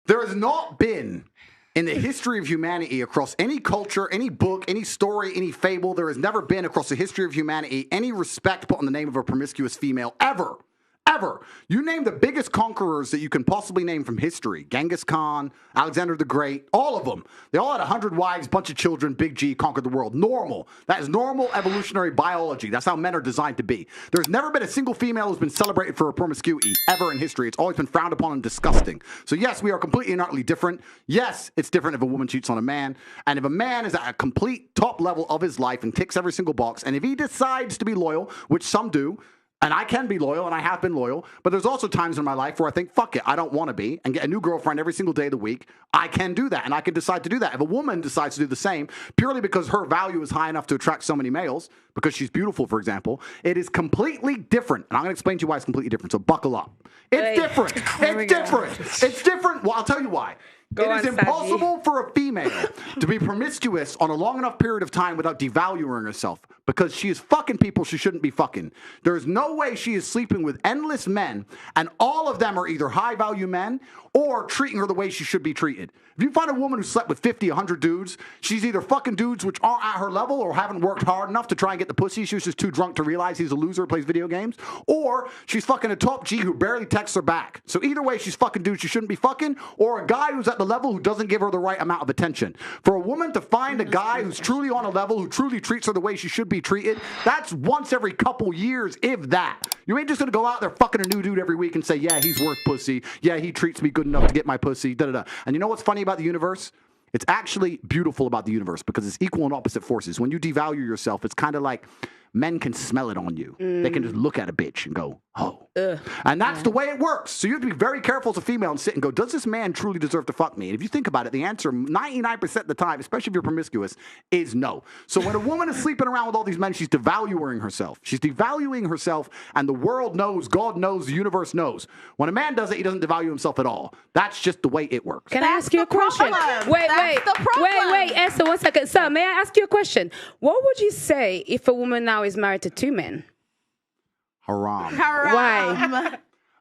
There has not been, in the history of humanity, across any culture, any book, any story, any fable, there has never been across the history of humanity any respect put on the name of a promiscuous female, ever. Ever. You name the biggest conquerors that you can possibly name from history. Genghis Khan, Alexander the Great, all of them. They all had 100 wives, bunch of children, big G, conquered the world. Normal. That is normal evolutionary biology. That's how men are designed to be. There's never been a single female who's been celebrated for her promiscuity ever in history. It's always been frowned upon and disgusting. So yes, we are completely and utterly different. Yes, it's different if a woman cheats on a man. And if a man is at a complete top level of his life and ticks every single box, and if he decides to be loyal, which some do, and I can be loyal, and I have been loyal, but there's also times in my life where I think, fuck it, I don't want to be, and get a new girlfriend every single day of the week. I can do that, and I can decide to do that. If a woman decides to do the same, purely because her value is high enough to attract so many males, because she's beautiful, for example, it is completely different. And I'm going to explain to you why it's completely different, so buckle up. It's different. It's different. It's different. Well, I'll tell you why. It is impossible for a female to be promiscuous on a long enough period of time without devaluing herself, because she is fucking people she shouldn't be fucking. There is no way she is sleeping with endless men, and all of them are either high-value men or treating her the way she should be treated. If you find a woman who slept with 50, 100 dudes, she's either fucking dudes which aren't at her level or haven't worked hard enough to try and get the pussy. She was just too drunk to realize he's a loser who plays video games. Or she's fucking a top G who barely texts her back. So either way, she's fucking dudes she shouldn't be fucking, or a guy who's at the level who doesn't give her the right amount of attention. For a woman to find a guy who's truly on a level, who truly treats her the way she should be treated, that's once every couple years, if that. You ain't just gonna go out there fucking a new dude every week and say, yeah, he's worth pussy. Yeah, he treats me good enough to get my pussy. Da-da-da. And you know what's funny about the universe? It's actually beautiful about the universe because it's equal and opposite forces. When you devalue yourself, it's kind of like men can smell it on you. They can just look at a bitch and go, oh. And that's the way it works. So you have to be very careful as a female and sit and go, does this man truly deserve to fuck me? And if you think about it, the answer 99% of the time, especially if you're promiscuous, is no. So when a woman is sleeping around with all these men, she's devaluing herself. She's devaluing herself, and the world knows, God knows, the universe knows. When a man does it, he doesn't devalue himself at all. That's just the way it works. Can I ask you a question? Wait, Esther, 1 second. So may I ask you a question? What would you say if a woman now is married to 2 men? Haram. Why?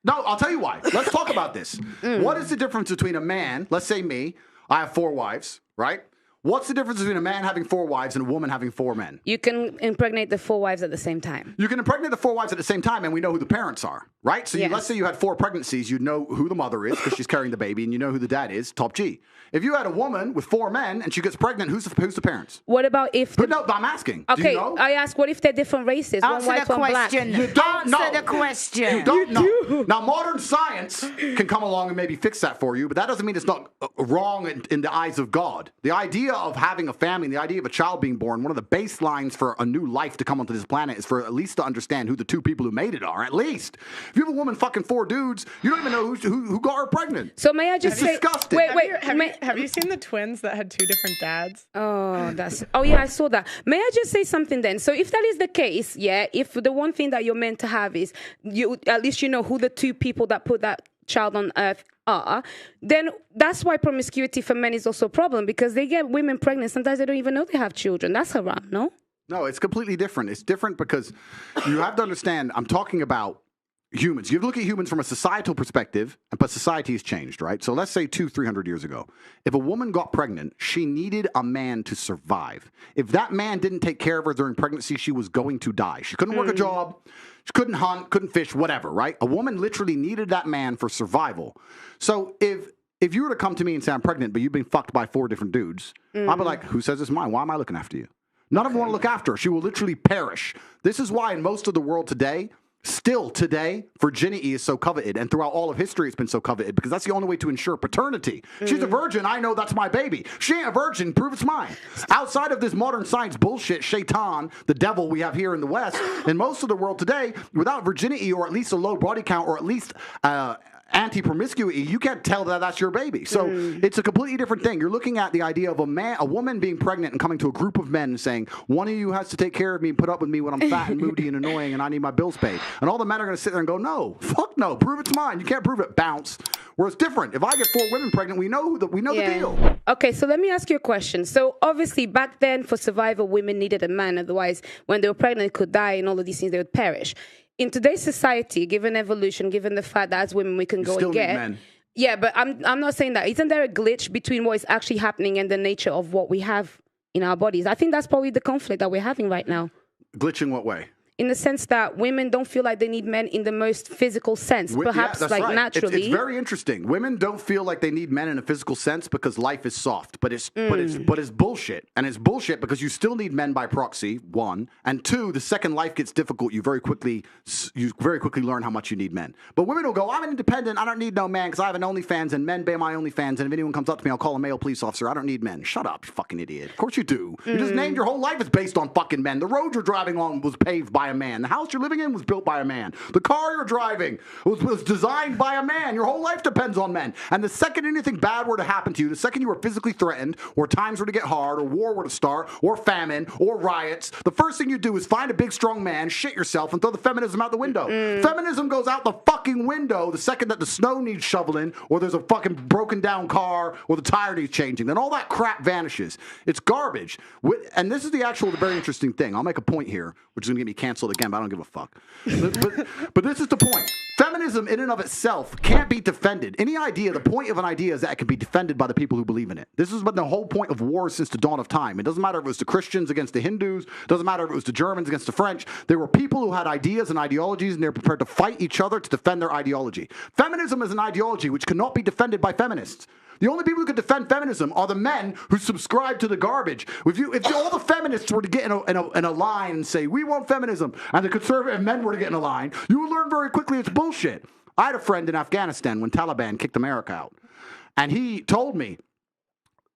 No, I'll tell you why. Let's talk about this. What is the difference between a man, let's say me, I have 4 wives, right? What's the difference between a man having 4 wives and a woman having 4 men? You can impregnate the 4 wives at the same time. You can impregnate the 4 wives at the same time, and we know who the parents are, right? So Yes. let's say you had 4 pregnancies, you know who the mother is because she's carrying the baby, and you know who the dad is, top G. If you had a woman with 4 men and she gets pregnant, who's the parents? What about if... No, I'm asking. Okay, do you know? I ask, what if they're different races? Answer one white, the one black. question. You don't know. Answer the question. You don't know. Now, modern science can come along and maybe fix that for you, but that doesn't mean it's not wrong in the eyes of God. The idea of having a family, the idea of a child being born, one of the baselines for a new life to come onto this planet is for at least to understand who the 2 people who made it are, at least. If you have a woman fucking 4 dudes, you don't even know who got her pregnant. So may I just say... disgusting. Have you seen the twins that had 2 different dads? Oh yeah, I saw that. May I just say something then? So if that is the case, yeah, if the one thing that you're meant to have is you, at least you know who the 2 people that put that child on earth are, then that's why promiscuity for men is also a problem, because they get women pregnant. Sometimes they don't even know they have children. That's haram, no? No, it's completely different. It's different because you have to understand, I'm talking about humans. You look at humans from a societal perspective, but society has changed, right? So let's say 200-300 years ago, if a woman got pregnant, she needed a man to survive. If that man didn't take care of her during pregnancy, she was going to die. She couldn't work a job. She couldn't hunt, couldn't fish, whatever, right? A woman literally needed that man for survival. So if you were to come to me and say, I'm pregnant, but you've been fucked by 4 different dudes, I'd be like, who says it's mine? Why am I looking after you? None of them want to look after her. She will literally perish. This is why in most of the world today, still today, virginity is so coveted, and throughout all of history it's been so coveted, because that's the only way to ensure paternity. She's a virgin, I know that's my baby. She ain't a virgin, prove it's mine. Outside of this modern science bullshit, shaitan, the devil we have here in the West, in most of the world today, without virginity or at least a low body count or at least anti-promiscuity, you can't tell that that's your baby. So it's a completely different thing. You're looking at the idea of a woman being pregnant and coming to a group of men and saying, one of you has to take care of me and put up with me when I'm fat and moody and annoying and I need my bills paid. And all the men are going to sit there and go, no, fuck no, prove it's mine. You can't prove it, bounce. Where it's different. If I get 4 women pregnant, we know the deal. Okay, so let me ask you a question. So obviously back then for survival, women needed a man. Otherwise, when they were pregnant, they could die and all of these things, they would perish. In today's society, given evolution, given the fact that as women we can go and get, Yeah, but I'm not saying that. Isn't there a glitch between what is actually happening and the nature of what we have in our bodies? I think that's probably the conflict that we're having right now. Glitch in what way? In the sense that women don't feel like they need men in the most physical sense, perhaps that's like right. naturally. It's very interesting. Women don't feel like they need men in a physical sense because life is soft, but it's bullshit. And it's bullshit because you still need men by proxy, one, and two, the second life gets difficult, you very quickly learn how much you need men. But women will go, I'm an independent, I don't need no man because I have an OnlyFans and men pay my OnlyFans, and if anyone comes up to me, I'll call a male police officer. I don't need men. Shut up, you fucking idiot. Of course you do. You just named your whole life is based on fucking men. The road you're driving on was paved by a man. The house you're living in was built by a man. The car you're driving was designed by a man. Your whole life depends on men. And the second anything bad were to happen to you, the second you were physically threatened, or times were to get hard, or war were to start, or famine, or riots, the first thing you do is find a big strong man, shit yourself, and throw the feminism out the window. Feminism goes out the fucking window the second that the snow needs shoveling, or there's a fucking broken down car, or the tire needs changing. Then all that crap vanishes. It's garbage. And this is the very interesting thing. I'll make a point here, which is going to get me canceled again, but I don't give a fuck. But this is the point. Feminism in and of itself can't be defended. The point of an idea is that it can be defended by the people who believe in it. This has been the whole point of war since the dawn of time. It doesn't matter if it was the Christians against the Hindus. It doesn't matter if it was the Germans against the French. There were people who had ideas and ideologies, and they were prepared to fight each other to defend their ideology. Feminism is an ideology which cannot be defended by feminists. The only people who could defend feminism are the men who subscribe to the garbage. If all the feminists were to get in a line and say, we want feminism, and the conservative men were to get in a line, you would learn very quickly it's bullshit. I had a friend in Afghanistan when Taliban kicked America out. And he told me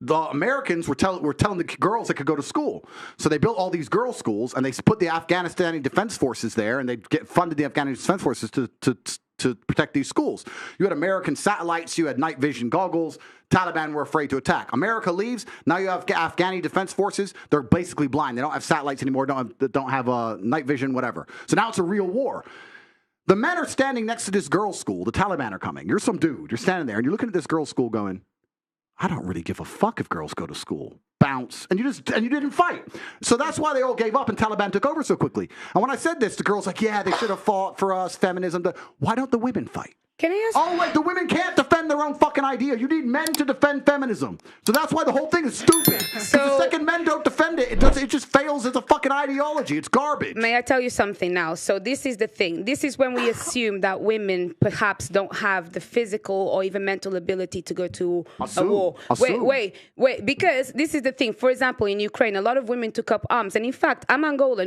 the Americans were telling the girls they could go to school. So they built all these girls' schools, and they put the Afghanistani Defense Forces there, and they funded the Afghanistani Defense Forces to protect these schools. You had American satellites, you had night vision goggles. Taliban were afraid to attack. America leaves. Now you have Afghani defense forces. They're basically blind. They don't have satellites anymore. Don't have night vision, whatever. So now it's a real war. The men are standing next to this girls' school. The Taliban are coming. You're some dude. You're standing there, and you're looking at this girls' school going, I don't really give a fuck if girls go to school. Bounce. And you didn't fight. So that's why they all gave up and Taliban took over so quickly. And when I said this, the girls like, yeah, they should have fought for us, feminism. Why don't the women fight? Can I ask? Oh, wait, the women can't defend their own fucking idea. You need men to defend feminism. So that's why the whole thing is stupid. Because the second men don't defend it, it just fails as a fucking ideology. It's garbage. May I tell you something now? So this is the thing. This is when we assume that women perhaps don't have the physical or even mental ability to go to a war. Wait. Because this is the thing. For example, in Ukraine, a lot of women took up arms. And in fact, I'm Angolan.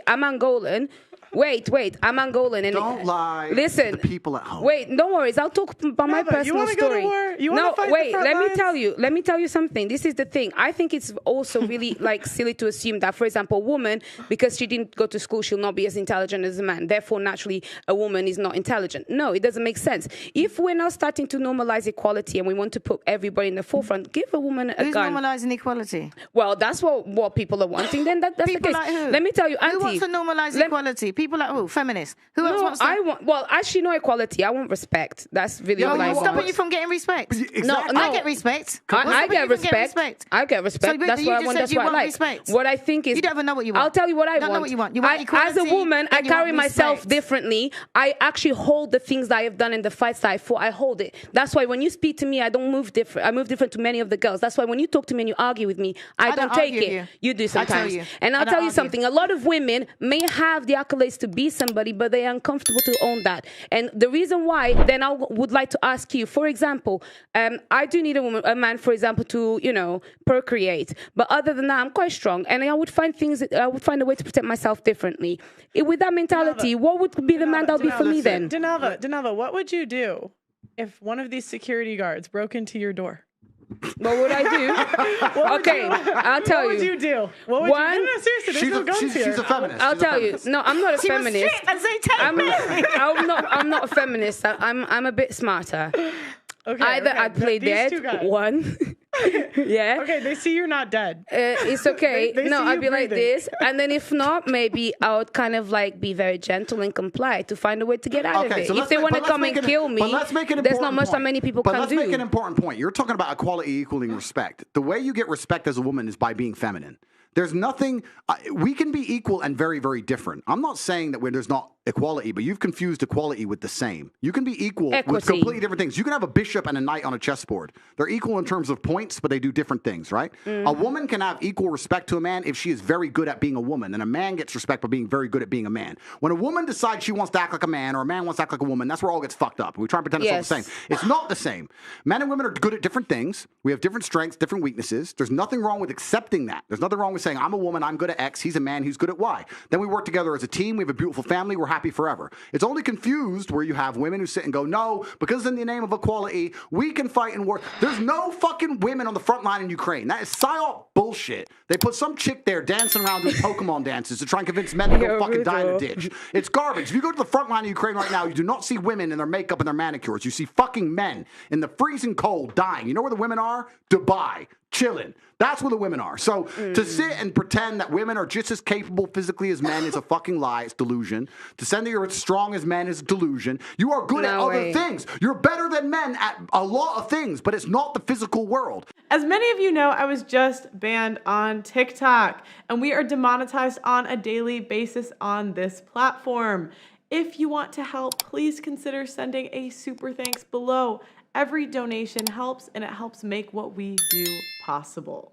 I'm Angolan. I'm Angolan. And don't lie. Listen, to the people at home. Wait, no worries. I'll talk about my personal story. You want to go to war? You want to fight the front lines? Let me tell you something. This is the thing. I think it's also really silly to assume that, for example, a woman, because she didn't go to school, she'll not be as intelligent as a man. Therefore, naturally, a woman is not intelligent. No, it doesn't make sense. If we're now starting to normalize equality and we want to put everybody in the forefront, give a woman a gun. Who's normalizing equality? Well, that's what people are wanting. Then that's people the case. Like who? Let me tell you, Auntie. Who wants to normalize equality? People like who? Feminists. Who else wants to? Well, actually, no equality. I want respect. That's really all I want. Stopping you from getting respect. Exactly. No, I get respect. I get respect. I get respect. So, that's what I want. That's what I like. Respect. What I think is, you don't even know what you want. I'll tell you what I want. Don't know what you want. You want equality. As a woman, I carry myself differently. I actually hold the things that I have done in the fights that I fought. I hold it. That's why when you speak to me, I don't move different. I move different to many of the girls. That's why when you talk to me and you argue with me, I don't take it. You do sometimes. And I'll tell you something. A lot of women may have the accolades to be somebody, but they are uncomfortable to own that. And the reason why, then I would like to ask you, for example, I do need a man, for example, to, procreate. But other than that, I'm quite strong. And I would find a way to protect myself differently. With that mentality, what would be the man that would be for me then? Denava, what would you do if one of these security guards broke into your door? What would I do? I'll tell you. What would you do? What would you do? No, seriously, there's no guns here. She's a feminist. I'll tell you. No, I'm not a feminist. I'm not a feminist. I'm a bit smarter. Okay, Either I'd play dead, one. Yeah. Okay, they see you're not dead. It's okay. They No, see I'd you be like breathing. this. And then if not, maybe I would kind of be very gentle and comply to find a way to get out of it. So if they want to come and kill me, there's not much that many people can do. But let's make an important point. You're talking about equality equaling respect. The way you get respect as a woman is by being feminine. There's nothing, we can be equal and very, very different. I'm not saying that there's not equality, but you've confused equality with the same. You can be equal with completely different things. You can have a bishop and a knight on a chessboard. They're equal in terms of points, but they do different things, right? A woman can have equal respect to a man if she is very good at being a woman, and a man gets respect by being very good at being a man. When a woman decides she wants to act like a man, or a man wants to act like a woman, that's where all gets fucked up. We try and pretend it's all the same. It's not the same. Men and women are good at different things. We have different strengths, different weaknesses. There's nothing wrong with accepting that. There's nothing wrong with saying, I'm a woman, I'm good at X, he's a man, he's good at Y. Then we work together as a team, we have a beautiful family, we're happy forever. It's only confused where you have women who sit and go, no, because in the name of equality, we can fight in war. There's no fucking women on the front line in Ukraine. That is psyop bullshit. They put some chick there dancing around doing Pokemon dances to try and convince men to go fucking die in a ditch. It's garbage. If you go to the front line of Ukraine right now, you do not see women in their makeup and their manicures. You see fucking men in the freezing cold dying. You know where the women are? Dubai. Chilling. That's where the women are. So to sit and pretend that women are just as capable physically as men is a fucking lie. It's delusion. To say that you're as strong as men is a delusion. You are good at other things. You're better than men at a lot of things, but it's not the physical world. As many of you know, I was just banned on TikTok, and we are demonetized on a daily basis on this platform. If you want to help, please consider sending a super thanks below. Every donation helps, and it helps make what we do possible.